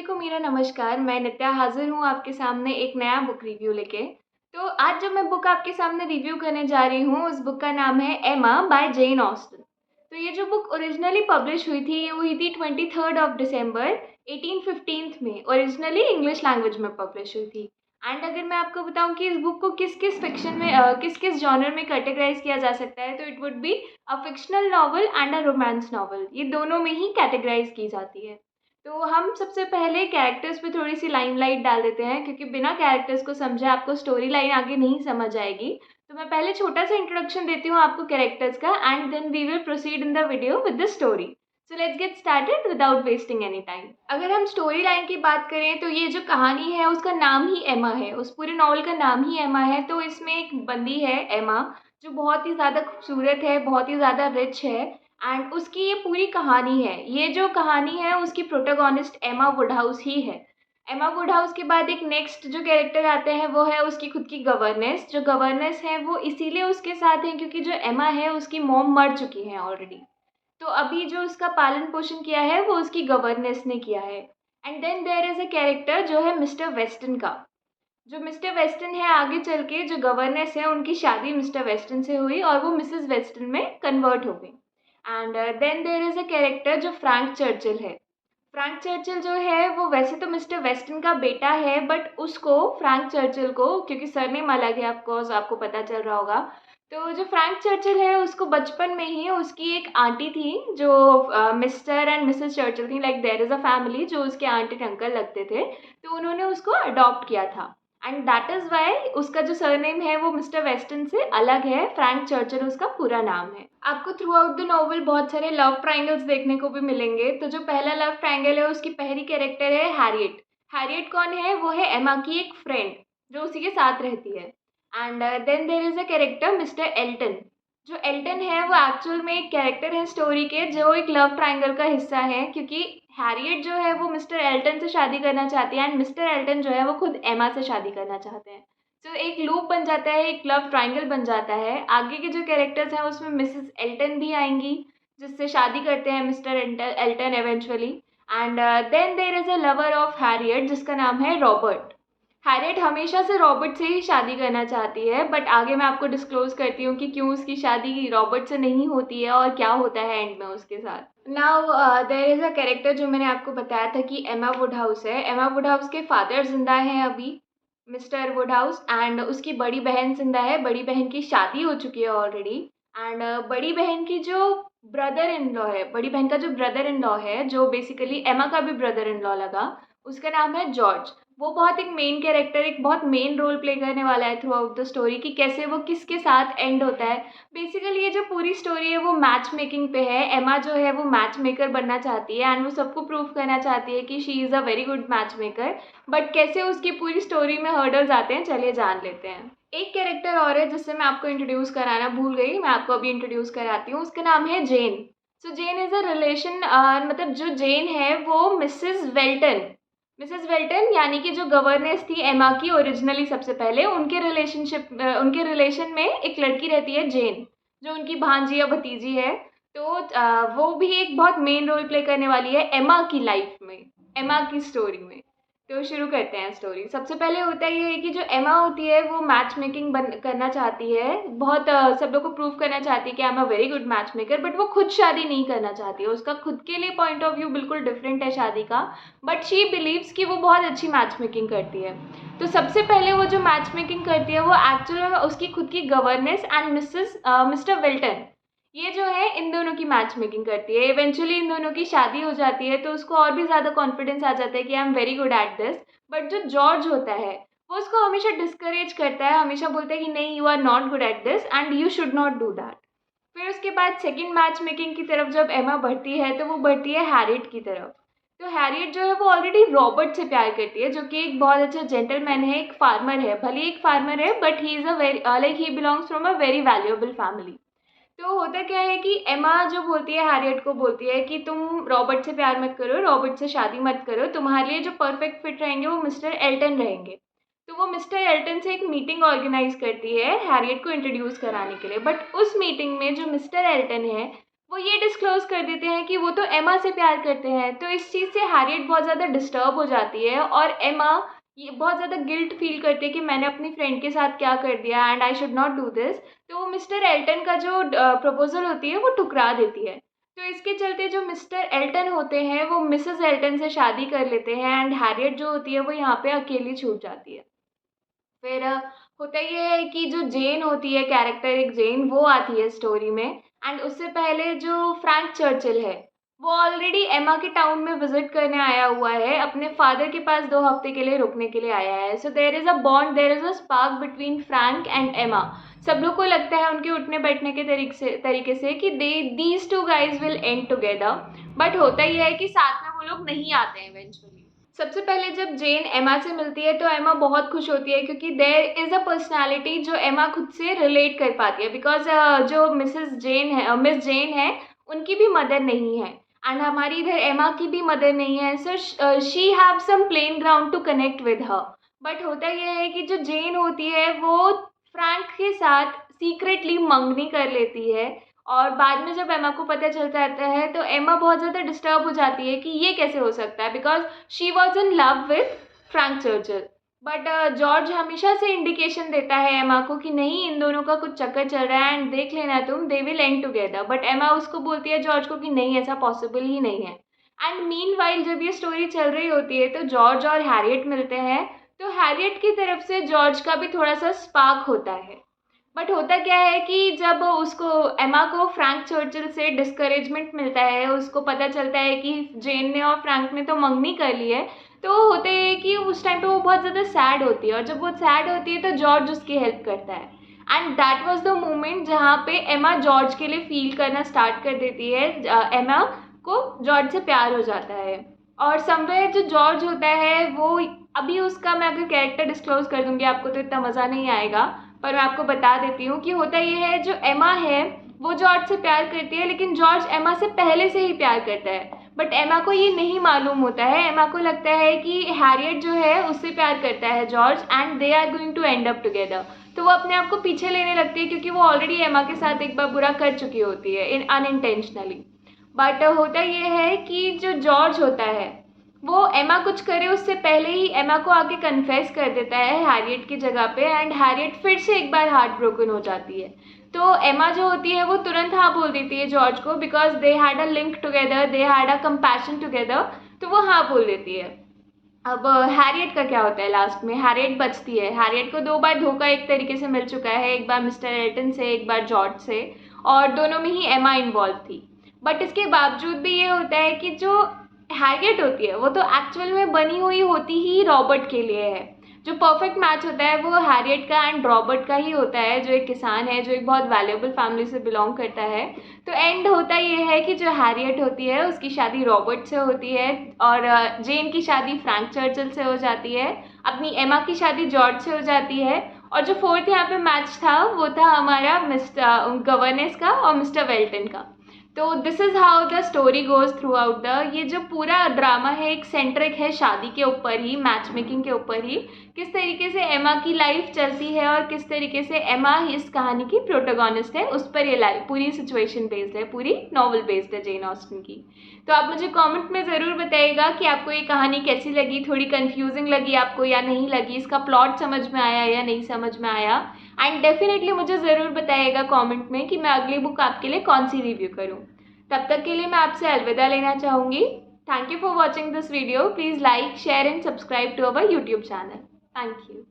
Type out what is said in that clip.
सभी को मेरा नमस्कार। मैं नित्या हाज़िर हूँ आपके सामने एक नया बुक रिव्यू लेके। तो आज जो मैं बुक आपके सामने रिव्यू करने जा रही हूँ, उस बुक का नाम है एमा बाय जेन ऑस्टन। तो ये जो बुक ओरिजिनली पब्लिश हुई थी, ये हुई थी 23 ऑफ दिसंबर 1815 में। ओरिजिनली इंग्लिश लैंग्वेज में पब्लिश हुई थी। एंड अगर मैं आपको बताऊँ कि इस बुक को किस-किस फिक्शन में किस-किस जॉनर में कैटेगराइज़ किया जा सकता है, तो it would be a fictional novel and a romance novel. ये दोनों में ही कैटेगराइज़ की जाती है। तो हम सबसे पहले कैरेक्टर्स पे थोड़ी-सी लाइमलाइट डाल देते हैं, क्योंकि बिना कैरेक्टर्स को समझे आपको स्टोरी लाइन आगे नहीं समझ आएगी। तो मैं पहले छोटा-सा इंट्रोडक्शन देती हूँ आपको कैरेक्टर्स का and then we will proceed in the video with the story. So let's get started without wasting any time. अगर हम स्टोरी लाइन की बात करें तो ये जो कहानी है उसका नाम ही एमा है, उस पूरे नॉवल का नाम ही एमा है। तो इसमें एक बंदी है एमा, जो बहुत ही ज़्यादा खूबसूरत है, बहुत ही ज़्यादा रिच है एंड उसकी ये पूरी कहानी है। ये जो कहानी है उसकी प्रोटोगोनिस्ट एमा वुडहाउस ही है। एमा वुडहाउस के बाद एक नेक्स्ट जो कैरेक्टर आते हैं वो है उसकी खुद की गवर्नेस। जो गवर्नेस है वो इसीलिए उसके साथ हैं क्योंकि जो एमा है उसकी मॉम मर चुकी हैं ऑलरेडी। तो अभी जो उसका पालन-पोषण किया है वो उसकी गवर्नेस ने किया है। And then there is a character जो है मिस्टर वेस्टन का। जो मिस्टर वेस्टन है आगे चल के जो गवर्नेस है उनकी शादी मिस्टर वेस्टन से हुई और वो मिसेज़ वेस्टन में कन्वर्ट हो गई। And then there is a character जो फ्रैंक चर्चिल है। फ्रैंक चर्चिल जो है वो वैसे तो मिस्टर वेस्टन का बेटा है, बट उसको फ्रैंक चर्चिल को, क्योंकि सरनेम अलग है ऑफ कोर्स आपको पता चल रहा होगा। तो जो फ्रैंक चर्चिल है उसको बचपन में ही उसकी एक आंटी थी जो मिस्टर एंड मिसेस चर्चिल थी। Like there is a family जो उसके आंटी एंड अंकल लगते थे। तो उन्होंने उसको अडॉप्ट किया था एंड दैट इज़ व्हाई उसका जो सरनेम है वो मिस्टर वेस्टन से अलग है। फ्रैंक चर्चिल उसका पूरा नाम है। आपको थ्रू आउट द नॉवल बहुत सारे लव ट्रायंगल्स देखने को भी मिलेंगे। तो जो पहला लव ट्रायंगल है उसकी पहली कैरेक्टर है हैरियट। हैरियट कौन है? वो है एमा की एक फ्रेंड जो उसी के साथ रहती है। And then there is a character mister Elton. जो एल्टन है वो एक्चुअल में एक कैरेक्टर है स्टोरी के, जो एक लव ट्रायंगल का हिस्सा है, क्योंकि हैरियट जो है वो मिस्टर एल्टन से शादी करना चाहती है एंड मिस्टर एल्टन जो है वो खुद एमा से शादी करना चाहते हैं। तो एक लूप बन जाता है, एक लव ट्रायंगल बन जाता है। आगे के जो कैरेक्टर्स हैं उसमें मिसेस एल्टन भी आएँगी, जिससे शादी करते हैं mister Elton eventually. And then there is a lover of Harriet जिसका नाम है रॉबर्ट। हैरियट हमेशा से रॉबर्ट से ही शादी करना चाहती है, बट आगे मैं आपको डिस्क्लोज़ करती हूँ कि क्यों उसकी शादी रॉबर्ट से नहीं होती है और क्या होता है एंड में उसके साथ। Now there is a character जो मैंने आपको बताया था कि एमा वुडहाउस है। एमा वुडहाउस के फादर ज़िंदा हैं अभी, मिस्टर वुडहाउस, एंड उसकी बड़ी बहन ज़िंदा है। बड़ी बहन की शादी हो चुकी है ऑलरेडी। एंड बड़ी बहन की जो ब्रदर इन लॉ है, बड़ी बहन का जो ब्रदर इन लॉ है, जो बेसिकली एमा का भी ब्रदर इन लॉ लगा, उसका नाम है जॉर्ज। वो बहुत एक मेन कैरेक्टर, एक बहुत मेन रोल प्ले करने वाला है थ्रू आउट द स्टोरी कि कैसे वो किसके साथ एंड होता है। बेसिकली ये जो पूरी स्टोरी है वो मैच मेकिंग पे है। एमा जो है वो मैच मेकर बनना चाहती है एंड वो सबको प्रूव करना चाहती है कि she is a very good match maker. But कैसे उसकी पूरी स्टोरी में हर्डल्स आते हैं, चलिए जान लेते हैं। एक कैरेक्टर और है जिससे मैं आपको इंट्रोड्यूस कराना भूल गई, मैं आपको अभी इंट्रोड्यूस कराती हूँ। उसका नाम है जेन। सो जेन इज़ अ रिलेशन, मतलब जो जेन है वो मिसेस वेल्टन यानी कि जो गवर्नेस थी एमा की ओरिजिनली सबसे पहले, उनके रिलेशन में एक लड़की रहती है जेन, जो उनकी भांजी या भतीजी है। तो वो भी एक बहुत मेन रोल प्ले करने वाली है एमा की लाइफ में, एमा की स्टोरी में। तो शुरू करते हैं स्टोरी। सबसे पहले होता ये है कि जो एमा होती है वो मैच मेकिंग करना चाहती है। बहुत सब लोग को प्रूव करना चाहती है कि I am a very good match maker, but वो खुद शादी नहीं करना चाहती है। उसका खुद के लिए पॉइंट ऑफ व्यू बिल्कुल डिफरेंट है शादी का, बट शी बिलीव्स कि वो बहुत अच्छी मैच मेकिंग करती है। तो सबसे पहले वो जो मैच मेकिंग करती है वो एक्चुअल में उसकी खुद की गवर्नेस एंड मिस्टर विल्टन, ये जो है इन दोनों की मैच मेकिंग करती है। इवेंचुअली इन दोनों की शादी हो जाती है तो उसको और भी ज़्यादा कॉन्फिडेंस आ जाता है कि I am very good at this. But जो जॉर्ज होता है वो उसको हमेशा डिस्करेज करता है, हमेशा बोलता है कि नहीं, you are not good at this and you should not do that. फिर उसके बाद सेकंड मैच मेकिंग की तरफ जब एमा बढ़ती है तो वो बढ़ती है हैरियट की तरफ। तो हैरियट जो है वो ऑलरेडी रॉबर्ट से प्यार करती है, जो कि एक बहुत अच्छा जेंटलमैन है, एक फार्मर है। भले ही एक फार्मर है but he is a very like he belongs from a very valuable family. तो होता क्या है कि एमा जो बोलती है हैरियट को, बोलती है कि तुम रॉबर्ट से प्यार मत करो, रॉबर्ट से शादी मत करो, तुम्हारे लिए जो परफेक्ट फिट रहेंगे वो मिस्टर एल्टन रहेंगे। तो वो मिस्टर एल्टन से एक मीटिंग ऑर्गेनाइज करती है हैरियट को इंट्रोड्यूस कराने के लिए। बट उस मीटिंग में जो मिस्टर एल्टन है वो ये डिस्क्लोज़ कर देते हैं कि वो तो एमा से प्यार करते हैं। तो इस चीज़ से हैरियट बहुत ज़्यादा डिस्टर्ब हो जाती है और एमा ये बहुत ज़्यादा गिल्ट फ़ील करती है कि मैंने अपनी फ्रेंड के साथ क्या कर दिया and I should not do this. तो वो मिस्टर एल्टन का जो प्रपोज़ल होती है वो ठुकरा देती है। तो इसके चलते जो मिस्टर एल्टन होते हैं वो मिसेज़ एल्टन से शादी कर लेते हैं एंड हैरियट जो होती है वो यहाँ पे अकेली छूट जाती है। फिर होता ये है कि जो जेन होती है कैरेक्टर एक जेन वो आती है स्टोरी में एंड उससे पहले जो फ्रैंक चर्चिल है वो ऑलरेडी एमा के टाउन में विजिट करने आया हुआ है अपने फादर के पास 2 हफ्ते के लिए रुकने के लिए आया है। So there is a bond, there is a spark between Frank and Emma. सब लोग को लगता है उनके उठने बैठने के तरीके से कि these two guys will and together. But होता ही है कि साथ में वो लोग नहीं आते हैं इवेंचुअली। सबसे पहले जब जेन एमा से मिलती है तो एमा बहुत खुश होती है क्योंकि देयर इज़ अ पर्सनैलिटी जो एमा खुद से रिलेट कर पाती है बिकॉज़ जो मिस जेन है उनकी भी मदर नहीं है एंड हमारी इधर एमा की भी मदर नहीं है। So she have some plain ground to connect with her. But होता ये है कि जो जेन होती है वो फ्रैंक के साथ सीक्रेटली मंगनी कर लेती है और बाद में जब एमा को पता चल जाता है तो एमा बहुत ज़्यादा डिस्टर्ब हो जाती है कि ये कैसे हो सकता है because she was in love with Frank Churchill. But George हमेशा से इंडिकेशन देता है एमा को कि नहीं इन दोनों का कुछ चक्कर चल रहा है एंड देख लेना तुम, they will and together. But एमा उसको बोलती है जॉर्ज को कि नहीं ऐसा पॉसिबल ही नहीं है। एंड मीन वाइल जब ये स्टोरी चल रही होती है तो जॉर्ज और हैरियट मिलते हैं। तो हैरियट की तरफ से जॉर्ज का भी थोड़ा सा स्पार्क होता है। बट होता क्या है कि जब उसको एमा को फ्रैंक चर्चिल से डिस्करेजमेंट मिलता है, उसको पता चलता है कि जेन ने और फ्रैंक ने तो मंगनी कर ली है, तो होता है कि उस टाइम पे वो बहुत ज़्यादा सैड होती है और जब वो सैड होती है तो जॉर्ज उसकी हेल्प करता है। And that was the moment जहाँ पे एमा जॉर्ज के लिए फील करना स्टार्ट कर देती है। एमा को जॉर्ज से प्यार हो जाता है और समवेयर जो जॉर्ज होता है वो अभी उसका मैं अगर कैरेक्टर डिस्क्लोज कर दूंगी आपको तो इतना मज़ा नहीं आएगा, पर मैं आपको बता देती हूँ कि होता ये है जो एमा है वो जॉर्ज से प्यार करती है लेकिन जॉर्ज एमा से पहले से ही प्यार करता है। बट एमा को ये नहीं मालूम होता है, एमा को लगता है कि हैरियट जो है उससे प्यार करता है George and they are going to end up together. तो वो अपने आप को पीछे लेने लगती है क्योंकि वो ऑलरेडी एमा के साथ एक बार बुरा कर चुकी होती है इन अनइंटेंशनली। बट होता ये है कि जो जॉर्ज होता है वो एमा कुछ करे उससे पहले ही एमा को आके कन्फेस कर देता है हैरियट की जगह पे एंड हैरियट फिर से एक बार हार्ट ब्रोकन हो जाती है। तो एमा जो होती है वो तुरंत हाँ बोल देती है जॉर्ज को because they had a link together, they had a compassion together. तो वो हाँ बोल देती है। अब हैरियट का क्या होता है लास्ट में, हैरियट बचती है। हैरियट को 2 बार धोखा एक तरीके से मिल चुका है, एक बार मिस्टर एल्टन से, एक बार जॉर्ज से, और दोनों में ही एमा इन्वॉल्व थी। बट इसके बावजूद भी ये होता है कि जो हैरियट होती है वो तो एक्चुअल में बनी हुई होती ही रॉबर्ट के लिए है। जो परफेक्ट मैच होता है वो हैरियट का एंड रॉबर्ट का ही होता है जो एक किसान है जो एक बहुत वैल्यूएबल फैमिली से बिलोंग करता है। तो एंड होता ये है कि जो हैरियट होती है उसकी शादी रॉबर्ट से होती है और जेन की शादी फ्रैंक चर्चिल से हो जाती है, अपनी एमा की शादी जॉर्ज से हो जाती है और जो फोर्थ यहाँ पे मैच था वो था हमारा मिस्टर गवर्नेस का और मिस्टर वेल्टन का। तो this is how the story goes through out the, ये जो पूरा ड्रामा है एक सेंट्रिक है शादी के ऊपर ही, मैच मेकिंग के ऊपर ही, किस तरीके से एमा की लाइफ चलती है और किस तरीके से एमा इस कहानी की प्रोटोगोनिस्ट है, उस पर ये लाइफ पूरी सिचुएशन बेस्ड है, पूरी नॉवल बेस्ड है जेन ऑस्टन की। तो आप मुझे कमेंट में ज़रूर बताइएगा कि आपको ये कहानी कैसी लगी, थोड़ी कंफ्यूजिंग लगी आपको या नहीं लगी, इसका प्लॉट समझ में आया या नहीं समझ में आया। एंड डेफिनेटली मुझे ज़रूर बताइएगा कमेंट में कि मैं अगली बुक आपके लिए कौन सी रिव्यू करूँ। तब तक के लिए मैं आपसे अलविदा लेना चाहूँगी। Thank you for watching this video. Please like, share and subscribe to our YouTube channel. Thank you.